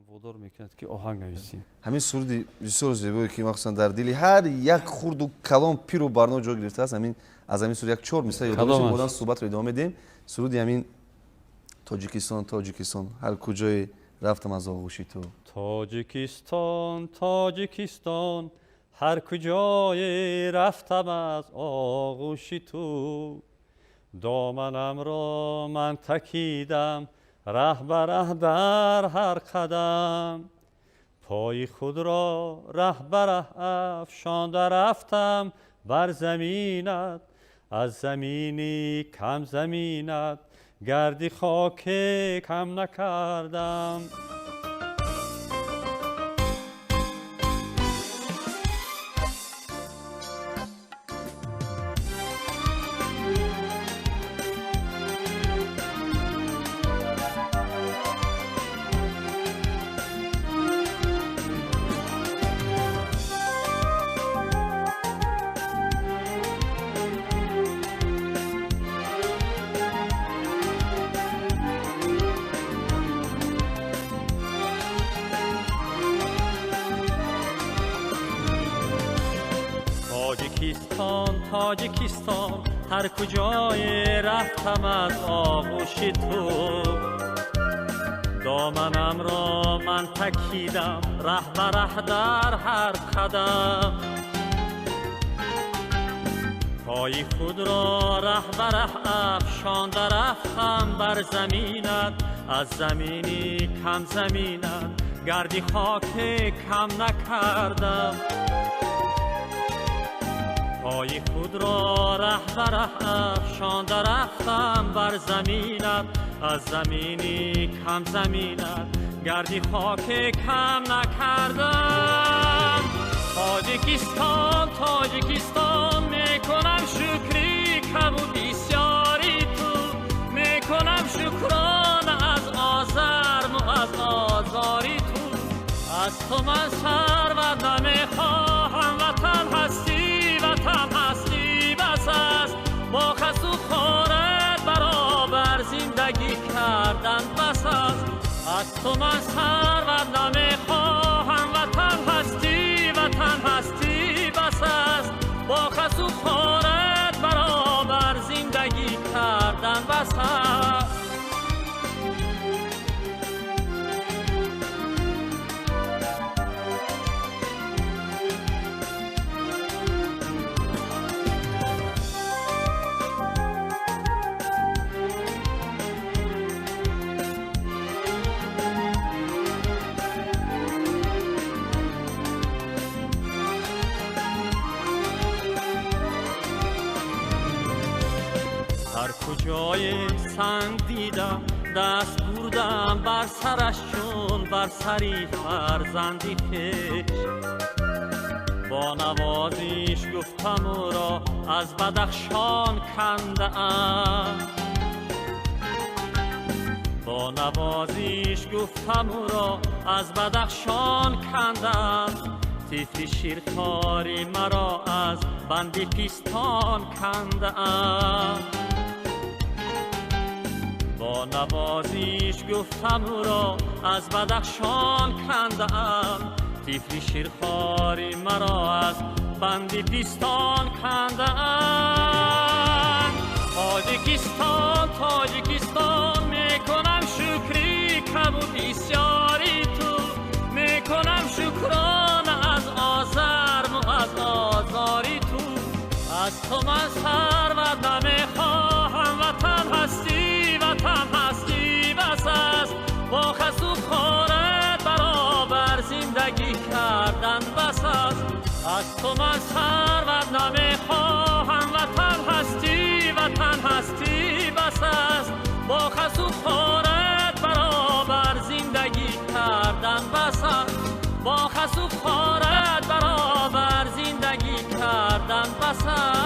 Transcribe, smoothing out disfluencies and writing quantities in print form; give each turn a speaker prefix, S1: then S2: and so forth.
S1: وادار میکند که آهنگ نویسیم.
S2: همین سرودی بسیار زیبایی که مخصوصا در دلی هر یک خرد و کلام پیر و برنامه جا گرفته است. همین از همین سرود یک چهار مثال یاد باشیم بعداً صحبت رو ادامه میدیم. سرودی همین تاجیکستان هر کجای رفتم از آغوش تو.
S1: تاجیکستان هر کجای رفتم از آغوش تو. دامنم را من تکیدم ره به ره در هر قدم. پای خود را ره به ره افشانده رفتم بر زمینت. از زمینی کم زمینت گردی خاک کم نکردم. تاجیکستان هر کجای رفتم از آغوش تو. دامنم را من تکیدم ره به ره در هر قدم. پای خود را ره به ره افشانده رفتم بر زمینت. از زمینی کم زمینت گردی خاک کم نکردم. پای خود را ره به ره افشانده رفتم بر زمینت. از زمینی کم زمینت گردی خاک کم نکردم. تاجیکستان میکنم شکری کم و بسیاری تو. میکنم شکرانه از آزرم و از آزاری تو. از تو من ثروت نمیخواهم وطن هستی بس است. با خس و خورت برابر زندگی کردن بس است. از تو من ثروت نمیخواهم وطن هستی بس است. با خس و خورت برابر زندگی کردن بس است. هر کجای سنگ دیدم دست بردم بر سرش چون بر سری فرزندی خویش. با نوازش گفتم او را از بدخشان کنده ام. با نوازش گفتم او را از بدخشان کنده ام. طفل شیرخواری مرا از بند پیستان کنده ام. با نوازش گفتم او را از بدخشان کنده ام. طفل شیرخواری مرا از بند پیستان کنده ام. تاجیکستان میکنم شکری کم و بسیاری تو. میکنم شکرانه از آزرم و از آزاری تو. از تو من ثروت نمیخواهم وطن هستی بس است. با خس و خورت برابر زندگی کردن بس است. از تو من ثروت نمیخواهم وطن هستی بس است. با خس و خورت برابر زندگی کردن بس است. با خس و خورت برابر زندگی کردن بس است.